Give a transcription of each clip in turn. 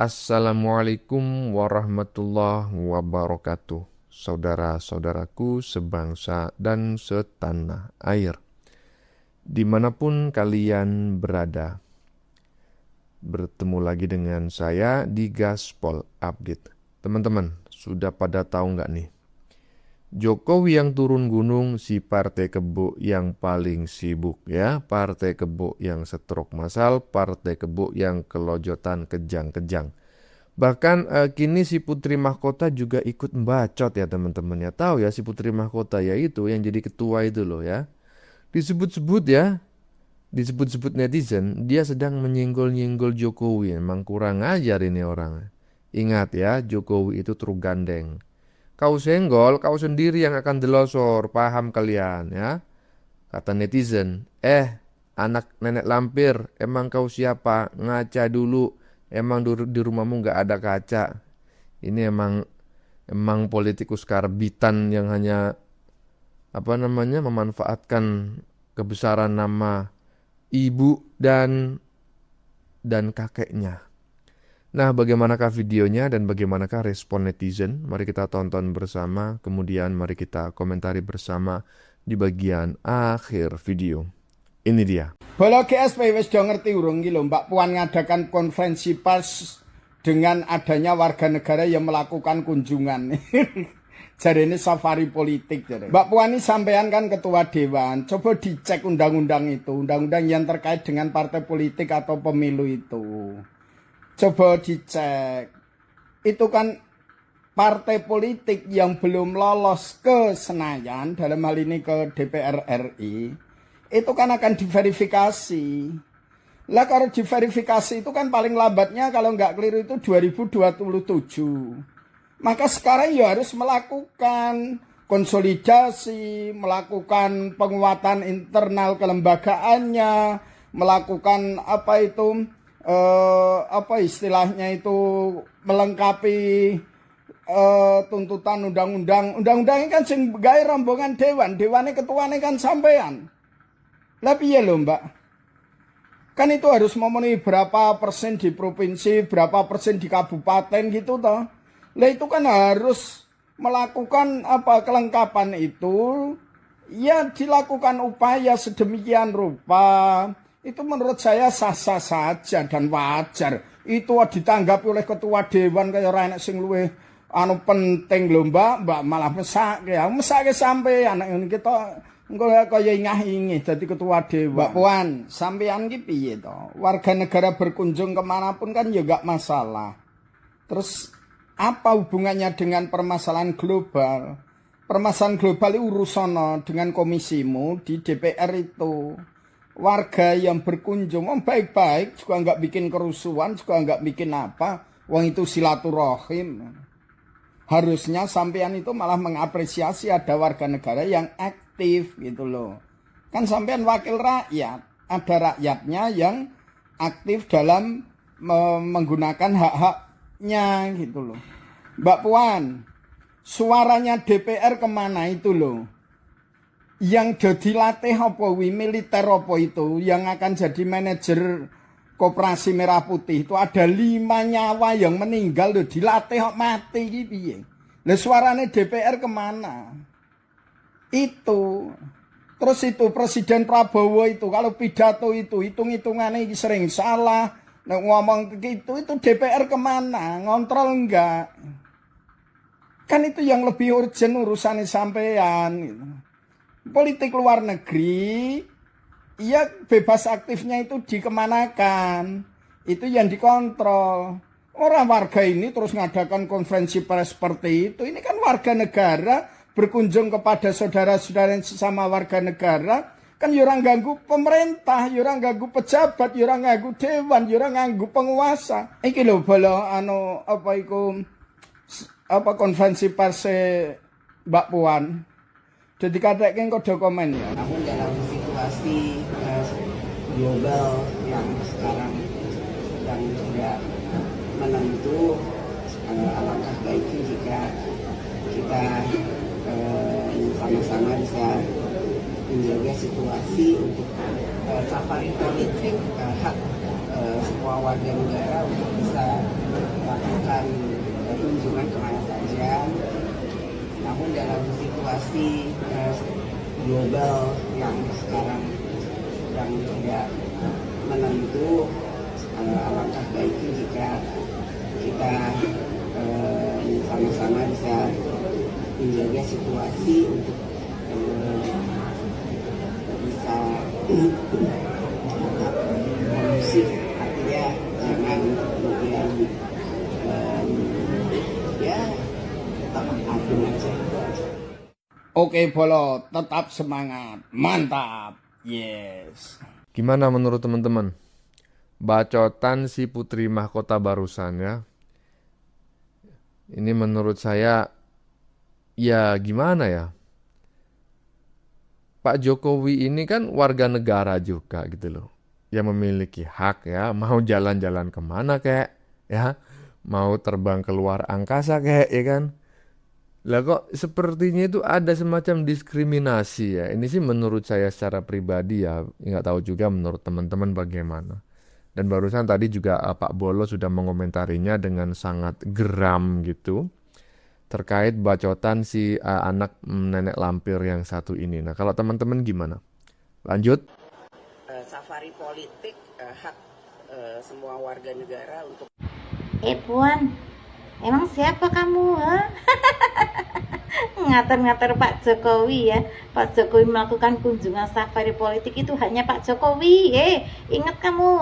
Assalamualaikum warahmatullahi wabarakatuh. Saudara-saudaraku sebangsa dan setanah air, dimanapun kalian berada, bertemu lagi dengan saya di Gaspol Update. Teman-teman, sudah pada tahu nggak nih? Jokowi yang turun gunung, si Partai Kebo yang paling sibuk ya. Partai Kebo yang setruk massal, Partai Kebo yang kelojotan kejang-kejang. Bahkan kini si Putri Mahkota juga ikut membacot ya teman-teman ya. Tahu ya si Putri Mahkota ya itu yang jadi ketua itu loh ya. Disebut-sebut ya, disebut-sebut netizen dia sedang menyenggol-nyenggol Jokowi. Emang kurang ajar ini orang. Ingat ya, Jokowi itu truk gandeng. Kau senggol, kau sendiri yang akan delosor, paham kalian ya? Kata netizen, anak nenek lampir, emang kau siapa? Ngaca dulu, emang di rumahmu nggak ada kaca. Ini emang politikus karbitan yang hanya memanfaatkan kebesaran nama ibu dan kakeknya. Nah, bagaimanakah videonya dan bagaimanakah respon netizen? Mari kita tonton bersama, kemudian mari kita komentari bersama di bagian akhir video. Ini dia. Bola GSP wis do ngerti urung iki lho, Mbak Puan ngadakan konferensi pers dengan adanya warga negara yang melakukan kunjungan. Jadi ini safari politik jadi. Mbak Puan ini sampean kan ketua dewan, coba dicek undang-undang itu, undang-undang yang terkait dengan partai politik atau pemilu itu. Coba dicek, itu kan partai politik yang belum lolos ke Senayan, dalam hal ini ke DPR RI, itu kan akan diverifikasi. Lah kalau diverifikasi itu kan paling lambatnya kalau nggak keliru itu 2027. Maka sekarang ya harus melakukan konsolidasi, melakukan penguatan internal kelembagaannya, melakukan istilahnya itu melengkapi tuntutan undang-undang. Undang-undang kan sing gawe rombongan dewane ketuane kan sampean. Lah piye lho, Mbak? Kan itu harus memenuhi berapa persen di provinsi, berapa persen di kabupaten gitu toh. Lah itu kan harus melakukan kelengkapan itu, ya dilakukan upaya sedemikian rupa. Itu menurut saya sah-sah saja dan wajar. Itu ditanggapi oleh ketua dewan kaya ora enek sing luwih penting lho, Mbak malah mesake sampean ngene kita engko kaya ingah-ingih dadi ketua dewan. Mbak Puan, sampean ki piye to? Warga negara berkunjung kemanapun kan ya gak masalah. Terus apa hubungannya dengan permasalahan global? Permasalahan global itu urusan dengan komisimu di DPR itu. Warga yang berkunjung, baik-baik, juga nggak bikin kerusuhan, juga nggak bikin apa. Wong itu silaturahim. Harusnya sampean itu malah mengapresiasi ada warga negara yang aktif gitu loh. Kan sampean wakil rakyat, ada rakyatnya yang aktif dalam menggunakan hak-haknya gitu loh. Mbak Puan, suaranya DPR kemana itu loh? Yang jadi latih apa militer apa itu yang akan jadi manajer Koperasi Merah Putih itu ada 5 nyawa yang meninggal loh, dilatih kok mati gitu ya. Lah suaranya DPR kemana? Itu terus itu Presiden Prabowo itu kalau pidato itu hitung-hitungannya sering salah. Nah, ngomong gitu itu DPR kemana? Ngontrol enggak? Kan itu yang lebih urgent urusannya sampean gitu. Politik luar negeri, ya bebas aktifnya itu dikemanakan, itu yang dikontrol. Orang warga ini terus ngadakan konferensi pers seperti itu. Ini kan warga negara berkunjung kepada saudara-saudara yang sesama warga negara, kan orang ganggu pemerintah, orang ganggu pejabat, orang ganggu dewan, orang ganggu penguasa. Iki lho bala konferensi pers Mbak Puan. Jadi katakan kode komen ya. Namun dalam situasi global yang sekarang sedang tidak menentu, alangkah baiknya jika kita sama-sama bisa menjaga situasi untuk safari politik hak semua warga negara untuk bisa situasi global yang sekarang sedang tidak menentu, alangkah baiknya jika kita sama-sama bisa menjaga situasi untuk bisa tetap kondusif, artinya jangan kemudian ya tetap adem aja. Oke Bolo, tetap semangat, mantap, yes. Gimana menurut teman-teman? Bacotan si Putri Mahkota barusan ya. Ini menurut saya ya gimana ya? Pak Jokowi ini kan warga negara juga gitu loh. Yang memiliki hak ya, mau jalan-jalan kemana kayak ya, mau terbang keluar angkasa kayak ya kan. Lah kok sepertinya itu ada semacam diskriminasi ya. Ini sih menurut saya secara pribadi ya, nggak tahu juga menurut teman-teman bagaimana. Dan barusan tadi juga Pak Bolo sudah mengomentarinya dengan sangat geram gitu terkait bacotan si anak nenek lampir yang satu ini. Nah, kalau teman-teman gimana? Lanjut. Safari politik hak semua warga negara untuk Puan, emang siapa kamu? Ngatar-ngatar Pak Jokowi ya. Pak Jokowi melakukan kunjungan safari politik itu hanya Pak Jokowi. Ingat kamu?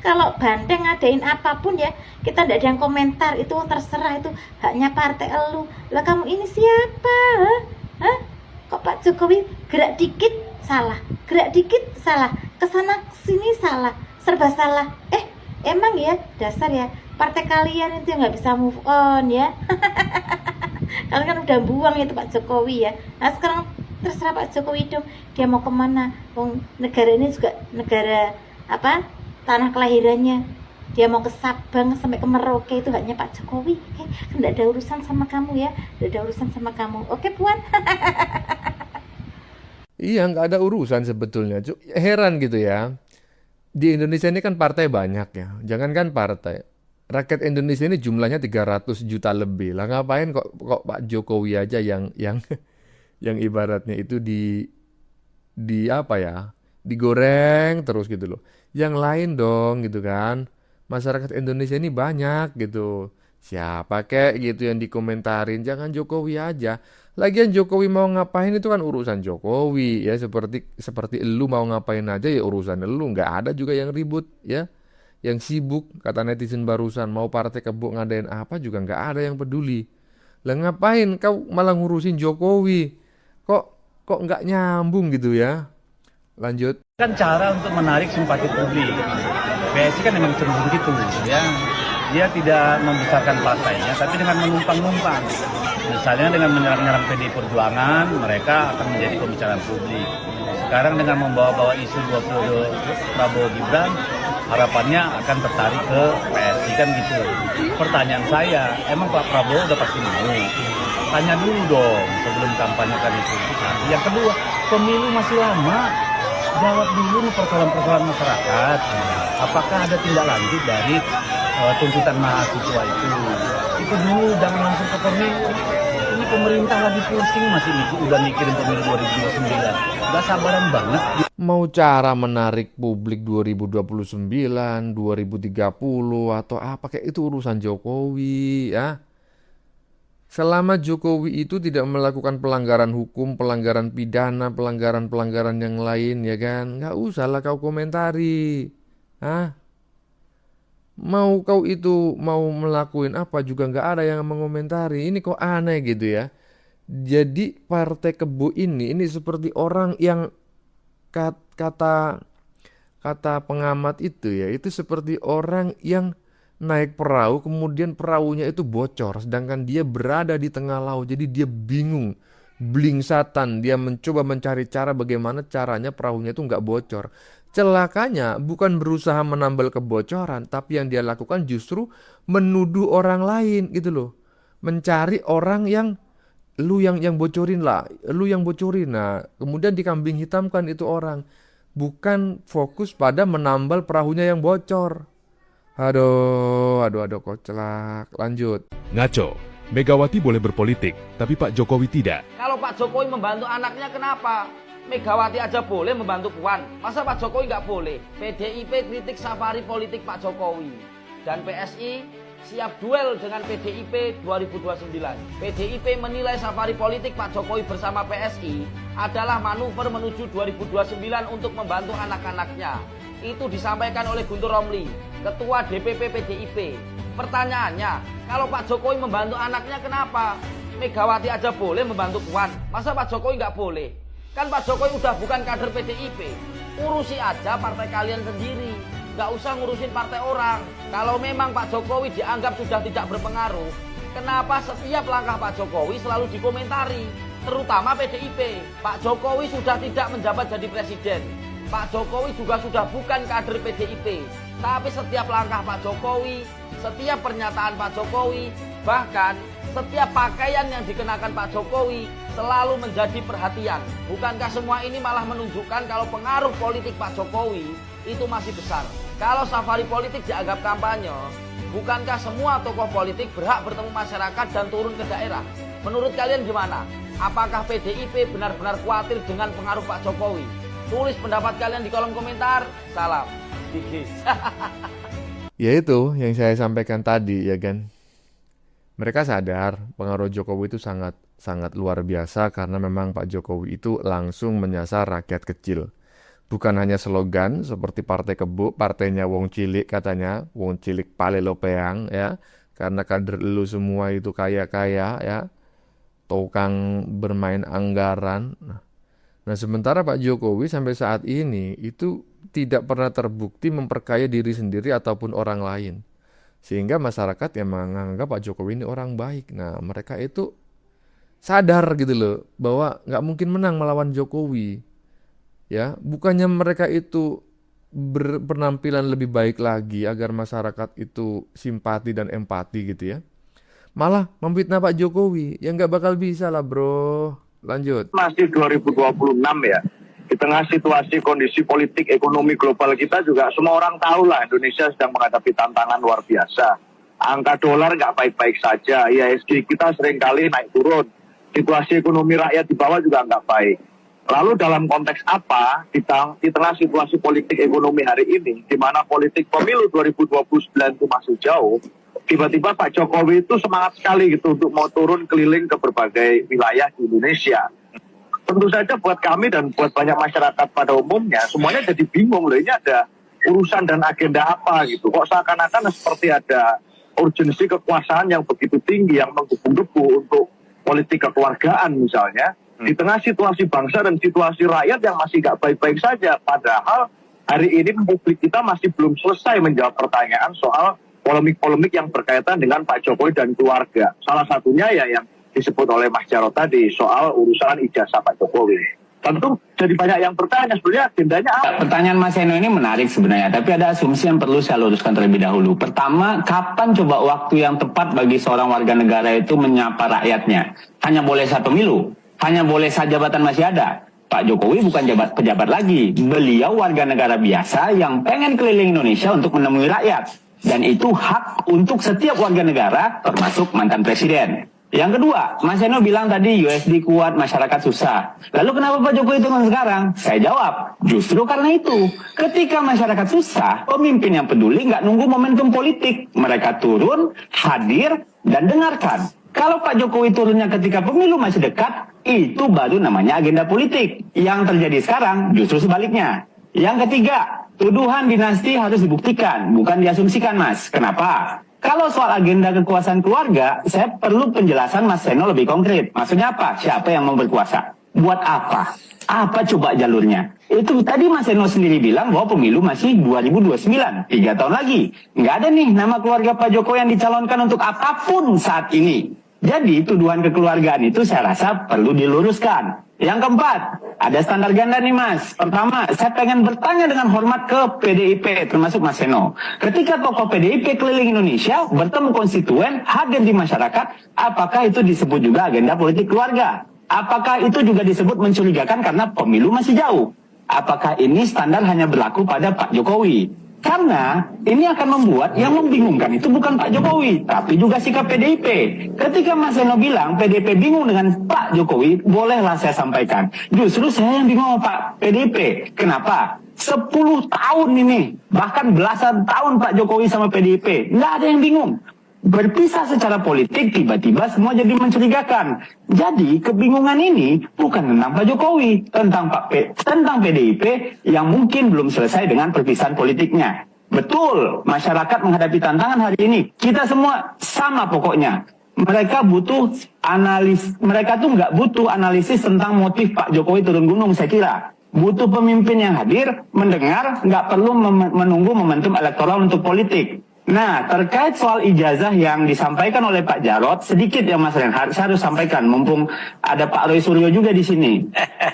Kalau Banteng ngadain apapun ya, kita tidak ada yang komentar, itu terserah, itu haknya partai elu. Lah kamu ini siapa? Kok Pak Jokowi gerak dikit salah, gerak dikit salah, kesana sini salah, serba salah. Emang ya dasar ya partai kalian itu yang nggak bisa move on ya. Kalian kan udah buang itu Pak Jokowi ya. Nah sekarang terserah Pak Jokowi dong, dia mau kemana. Negara ini juga negara apa, tanah kelahirannya. Dia mau ke Sabang sampai ke Merauke itu haknya Pak Jokowi. Nggak ada urusan sama kamu ya, nggak ada urusan sama kamu. Oke Puan. Iya, nggak ada urusan sebetulnya. Heran gitu ya. Di Indonesia ini kan partai banyak ya. Jangankan partai. Rakyat Indonesia ini jumlahnya 300 juta lebih. Lah ngapain kok Pak Jokowi aja yang yang ibaratnya itu di apa ya? Digoreng terus gitu loh. Yang lain dong gitu kan. Masyarakat Indonesia ini banyak gitu. Siapa kek gitu yang dikomentarin, jangan Jokowi aja. Lagian Jokowi mau ngapain itu kan urusan Jokowi ya, seperti elu mau ngapain aja ya urusan elu, nggak ada juga yang ribut ya. Yang sibuk kata netizen barusan mau partai kebo ngadain apa juga nggak ada yang peduli. Lah ngapain kau malah ngurusin Jokowi? Kok nggak nyambung gitu ya? Lanjut. Kan cara untuk menarik simpati publik. PSI kan memang cenderung gitu ya. Dia tidak membesarkan partainya, tapi dengan menumpang-numpang. Misalnya dengan menyerang-nyerang PDI Perjuangan, mereka akan menjadi pembicaraan publik. Sekarang dengan membawa-bawa isu 2 periode Prabowo Gibran, harapannya akan tertarik ke PSI kan gitu. Pertanyaan saya, emang Pak Prabowo udah pasti mau? Tanya dulu dong sebelum kampanyekan itu. Yang kedua, pemilu masih lama. Jawab dulu nih persoalan-persoalan masyarakat. Apakah ada tindak lanjut dari tuntutan mahasiswa itu? Itu dulu, jangan langsung ke pemilu. Ini pemerintah lagi pusing masih udah mikirin pemilu 2029. Gak sabaran banget. Mau cara menarik publik 2029, 2030 atau apa kayak itu urusan Jokowi ya. Selama Jokowi itu tidak melakukan pelanggaran hukum, pelanggaran pidana, pelanggaran-pelanggaran yang lain ya kan, nggak usah lah kau komentari. Mau kau itu mau melakuin apa juga nggak ada yang mengomentari. Ini kok aneh gitu ya. Jadi partai kebo ini seperti orang yang kata pengamat itu ya, itu seperti orang yang naik perahu kemudian perahunya itu bocor sedangkan dia berada di tengah laut, jadi dia bingung, blingsatan, dia mencoba mencari cara bagaimana caranya perahunya itu nggak bocor. Celakanya bukan berusaha menambal kebocoran, tapi yang dia lakukan justru menuduh orang lain gitu loh, mencari orang yang lu yang bocorin lah, lu yang bocorin. Nah kemudian dikambing hitamkan itu orang, bukan fokus pada menambal perahunya yang bocor. Aduh, kocak. Lanjut. Ngaco, Megawati boleh berpolitik, tapi Pak Jokowi tidak. Kalau Pak Jokowi membantu anaknya kenapa? Megawati aja boleh membantu Puan. Masa Pak Jokowi nggak boleh? PDIP kritik safari politik Pak Jokowi. Dan PSI siap duel dengan PDIP 2029. PDIP menilai safari politik Pak Jokowi bersama PSI adalah manuver menuju 2029 untuk membantu anak-anaknya. Itu disampaikan oleh Guntur Romli, Ketua DPP PDIP. Pertanyaannya, kalau Pak Jokowi membantu anaknya kenapa? Megawati aja boleh membantu Puan. Masa Pak Jokowi nggak boleh? Kan Pak Jokowi udah bukan kader PDIP. Urusi aja partai kalian sendiri. Nggak usah ngurusin partai orang. Kalau memang Pak Jokowi dianggap sudah tidak berpengaruh, kenapa setiap langkah Pak Jokowi selalu dikomentari? Terutama PDIP. Pak Jokowi sudah tidak menjabat jadi presiden. Pak Jokowi juga sudah bukan kader PDIP. Tapi setiap langkah Pak Jokowi, setiap pernyataan Pak Jokowi, bahkan setiap pakaian yang dikenakan Pak Jokowi selalu menjadi perhatian. Bukankah semua ini malah menunjukkan kalau pengaruh politik Pak Jokowi itu masih besar? Kalau safari politik dianggap kampanye, bukankah semua tokoh politik berhak bertemu masyarakat dan turun ke daerah? Menurut kalian gimana? Apakah PDIP benar-benar khawatir dengan pengaruh Pak Jokowi? Tulis pendapat kalian di kolom komentar. Salam. Gigi. Ya itu yang saya sampaikan tadi ya kan. Mereka sadar pengaruh Jokowi itu sangat luar biasa karena memang Pak Jokowi itu langsung menyasar rakyat kecil. Bukan hanya slogan seperti Partai Kebo, partainya wong cilik katanya, wong cilik pale lopeang ya. Karena kader lu semua itu kaya-kaya ya. Tukang bermain anggaran. Nah, sementara Pak Jokowi sampai saat ini itu tidak pernah terbukti memperkaya diri sendiri ataupun orang lain. Sehingga masyarakat yang menganggap Pak Jokowi ini orang baik. Nah, mereka itu sadar gitu loh bahwa nggak mungkin menang melawan Jokowi. Ya, bukannya mereka itu berpenampilan lebih baik lagi agar masyarakat itu simpati dan empati gitu ya. Malah memfitnah Pak Jokowi, ya nggak bakal bisa lah bro. Lanjut. Masih 2026 ya. Di tengah situasi kondisi politik ekonomi global kita juga semua orang tahu lah Indonesia sedang menghadapi tantangan luar biasa. Angka dolar nggak baik-baik saja, IHSG kita seringkali naik turun. Situasi ekonomi rakyat di bawah juga nggak baik. Lalu dalam konteks apa di tengah situasi politik ekonomi hari ini, di mana politik pemilu 2029 itu masih jauh, tiba-tiba Pak Jokowi itu semangat sekali gitu untuk mau turun keliling ke berbagai wilayah di Indonesia. Tentu saja buat kami dan buat banyak masyarakat pada umumnya, semuanya jadi bingung loh, ini ada urusan dan agenda apa gitu. Kok seakan-akan seperti ada urgensi kekuasaan yang begitu tinggi, yang menggebu-gebu untuk politik kekeluargaan misalnya. Di tengah situasi bangsa dan situasi rakyat yang masih gak baik-baik saja. Padahal hari ini publik kita masih belum selesai menjawab pertanyaan soal polemik-polemik yang berkaitan dengan Pak Jokowi dan keluarga. Salah satunya ya yang disebut oleh Mas Jarod tadi soal urusan ijazah Pak Jokowi. Tentu jadi banyak yang bertanya sebenarnya agendanya apa? Pertanyaan Mas Eno ini menarik sebenarnya, tapi ada asumsi yang perlu saya luruskan terlebih dahulu. Pertama, kapan coba waktu yang tepat bagi seorang warga negara itu menyapa rakyatnya? Hanya boleh satu pemilu? Hanya boleh saat jabatan masih ada? Pak Jokowi bukan pejabat lagi. Beliau warga negara biasa yang pengen keliling Indonesia untuk menemui rakyat. Dan itu hak untuk setiap warga negara, termasuk mantan presiden. Yang kedua, Mas Eno bilang tadi USD kuat, masyarakat susah. Lalu kenapa Pak Jokowi turun sekarang? Saya jawab, justru karena itu. Ketika masyarakat susah, pemimpin yang peduli nggak nunggu momentum politik. Mereka turun, hadir, dan dengarkan. Kalau Pak Jokowi turunnya ketika pemilu masih dekat, itu baru namanya agenda politik. Yang terjadi sekarang justru sebaliknya. Yang ketiga, tuduhan dinasti harus dibuktikan, bukan diasumsikan, Mas. Kenapa? Kalau soal agenda kekuasaan keluarga, saya perlu penjelasan Mas Seno lebih konkret. Maksudnya apa? Siapa yang mau berkuasa? Buat apa? Apa coba jalurnya? Itu tadi Mas Seno sendiri bilang bahwa pemilu masih 2029, 3 tahun lagi. Nggak ada nih nama keluarga Pak Jokowi yang dicalonkan untuk apapun saat ini. Jadi tuduhan kekeluargaan itu saya rasa perlu diluruskan. Yang keempat, ada standar ganda nih Mas. Pertama, saya pengen bertanya dengan hormat ke PDIP, termasuk Mas Seno. Ketika tokoh PDIP keliling Indonesia, bertemu konstituen, hadir di masyarakat, apakah itu disebut juga agenda politik keluarga? Apakah itu juga disebut mencurigakan karena pemilu masih jauh? Apakah ini standar hanya berlaku pada Pak Jokowi? Karena ini akan membuat yang membingungkan itu bukan Pak Jokowi, tapi juga sikap PDIP. Ketika Mas Seno bilang PDIP bingung dengan Pak Jokowi, bolehlah saya sampaikan. Justru saya yang bingung sama Pak PDIP. Kenapa? 10 tahun ini, bahkan belasan tahun Pak Jokowi sama PDIP, nggak ada yang bingung. Berpisah secara politik, tiba-tiba semua jadi mencurigakan. Jadi kebingungan ini bukan tentang Pak Jokowi, tentang PDIP yang mungkin belum selesai dengan perpisahan politiknya. Betul, masyarakat menghadapi tantangan hari ini. Kita semua sama pokoknya. Mereka butuh mereka tuh nggak butuh analisis tentang motif Pak Jokowi turun gunung, saya kira. Butuh pemimpin yang hadir, mendengar, nggak perlu menunggu momentum elektoral untuk politik. Nah, terkait soal ijazah yang disampaikan oleh Pak Jarod, sedikit ya Mas Reinhardt, saya harus sampaikan, mumpung ada Pak Roy Suryo juga di sini.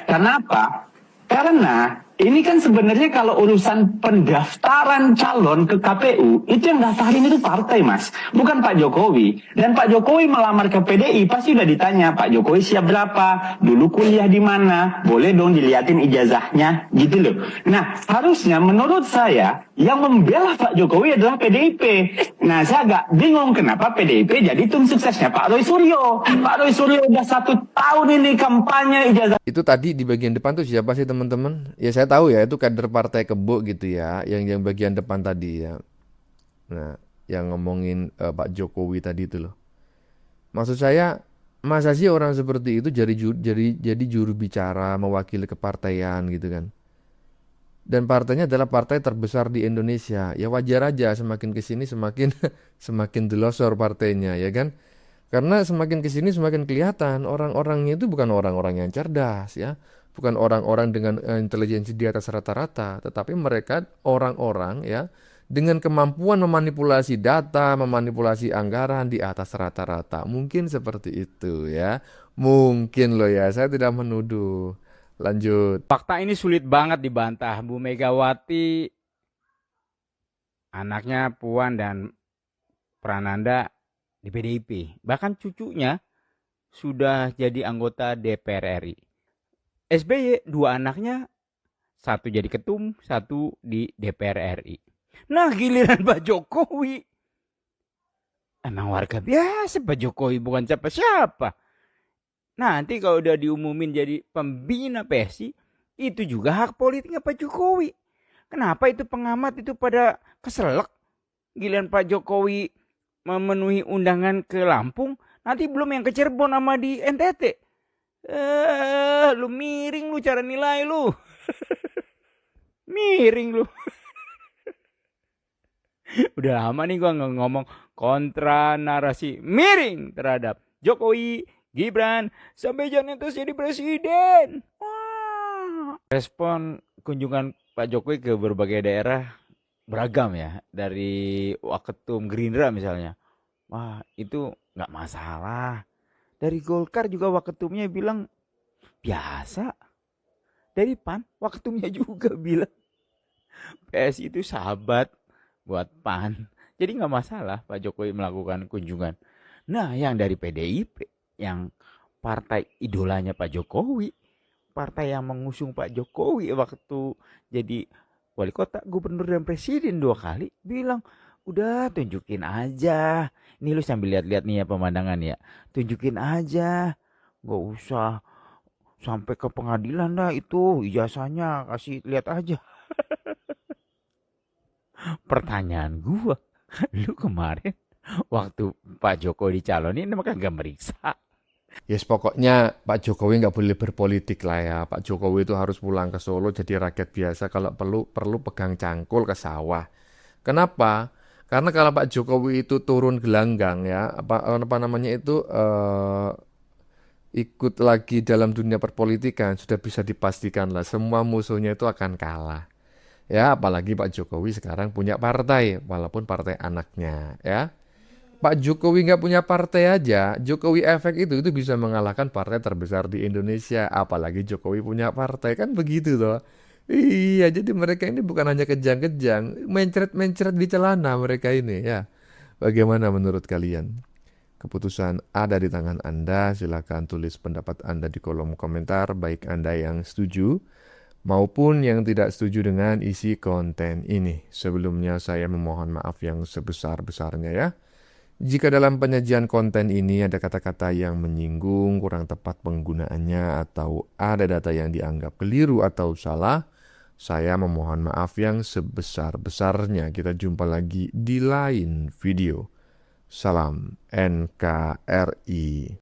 Kenapa? Karena ini kan sebenarnya kalau urusan pendaftaran calon ke KPU, itu yang daftarin itu partai, Mas, bukan Pak Jokowi. Dan Pak Jokowi melamar ke PDI, pasti udah ditanya, Pak Jokowi siap berapa, dulu kuliah di mana, boleh dong diliatin ijazahnya, gitu loh. Nah, harusnya menurut saya, yang membela Pak Jokowi adalah PDIP. Nah, saya agak bingung kenapa PDIP jadi tim suksesnya Pak Roy Suryo. Pak Roy Suryo udah 1 tahun ini kampanye ijazah. Itu tadi di bagian depan tuh siapa sih teman-teman? Ya saya tahu ya, itu kader partai Kebo gitu ya, yang bagian depan tadi ya. Nah, yang ngomongin Pak Jokowi tadi itu loh. Maksud saya, masa sih orang seperti itu jadi juru bicara mewakili kepartaian gitu kan? Dan partainya adalah partai terbesar di Indonesia. Ya wajar aja semakin kesini semakin delosor partainya ya kan. Karena semakin kesini semakin kelihatan orang-orangnya itu bukan orang-orang yang cerdas ya. Bukan orang-orang dengan intelijensi di atas rata-rata. Tetapi mereka orang-orang ya dengan kemampuan memanipulasi data, memanipulasi anggaran di atas rata-rata. Mungkin seperti itu ya. Mungkin loh ya, saya tidak menuduh. Lanjut. Fakta ini sulit banget dibantah. Bu Megawati, anaknya Puan dan Prananda di PDIP. Bahkan cucunya sudah jadi anggota DPR RI. SBY, 2 anaknya, 1 jadi ketum, 1 di DPR RI. Nah, giliran Pak Jokowi. Emang warga biasa Pak Jokowi, bukan siapa-siapa. Nanti kalau udah diumumin jadi pembina PSI, itu juga hak politiknya Pak Jokowi. Kenapa itu pengamat itu pada keselak? Giliran Pak Jokowi memenuhi undangan ke Lampung, nanti belum yang ke Cirebon sama di NTT. Lu miring lu cara nilai lu. Miring lu. Udah lama nih gua ngomong kontra narasi miring terhadap Jokowi, Gibran, sampai jangan terus jadi presiden. Wah. Respon kunjungan Pak Jokowi ke berbagai daerah beragam ya. Dari Waketum Gerindra misalnya. Wah, itu nggak masalah. Dari Golkar juga Waketumnya bilang biasa. Dari PAN, Waketumnya juga bilang PSI itu sahabat buat PAN. Jadi nggak masalah Pak Jokowi melakukan kunjungan. Nah, yang dari PDIP, yang partai idolanya Pak Jokowi, partai yang mengusung Pak Jokowi waktu jadi wali kota, gubernur dan presiden 2 kali, bilang udah tunjukin aja. Ini lu sambil lihat-lihat nih ya pemandangan ya, tunjukin aja, gak usah sampai ke pengadilan dah, itu ijazahnya kasih lihat aja. Pertanyaan gua, lu kemarin waktu Pak Jokowi dicalonin emang kagak meriksa? Yes, pokoknya Pak Jokowi nggak boleh berpolitik lah ya. Pak Jokowi itu harus pulang ke Solo jadi rakyat biasa. Kalau perlu pegang cangkul ke sawah. Kenapa? Karena kalau Pak Jokowi itu turun gelanggang ya, apa namanya itu ikut lagi dalam dunia perpolitikan, sudah bisa dipastikan lah semua musuhnya itu akan kalah. Ya, apalagi Pak Jokowi sekarang punya partai, walaupun partai anaknya ya. Pak Jokowi nggak punya partai aja, Jokowi efek itu bisa mengalahkan partai terbesar di Indonesia. Apalagi Jokowi punya partai, kan begitu toh. Iya, jadi mereka ini bukan hanya kejang-kejang, mencret-mencret di celana mereka ini ya. Bagaimana menurut kalian? Keputusan ada di tangan Anda, silakan tulis pendapat Anda di kolom komentar, baik Anda yang setuju maupun yang tidak setuju dengan isi konten ini. Sebelumnya saya memohon maaf yang sebesar-besarnya ya. Jika dalam penyajian konten ini ada kata-kata yang menyinggung, kurang tepat penggunaannya, atau ada data yang dianggap keliru atau salah, saya memohon maaf yang sebesar-besarnya. Kita jumpa lagi di lain video. Salam NKRI.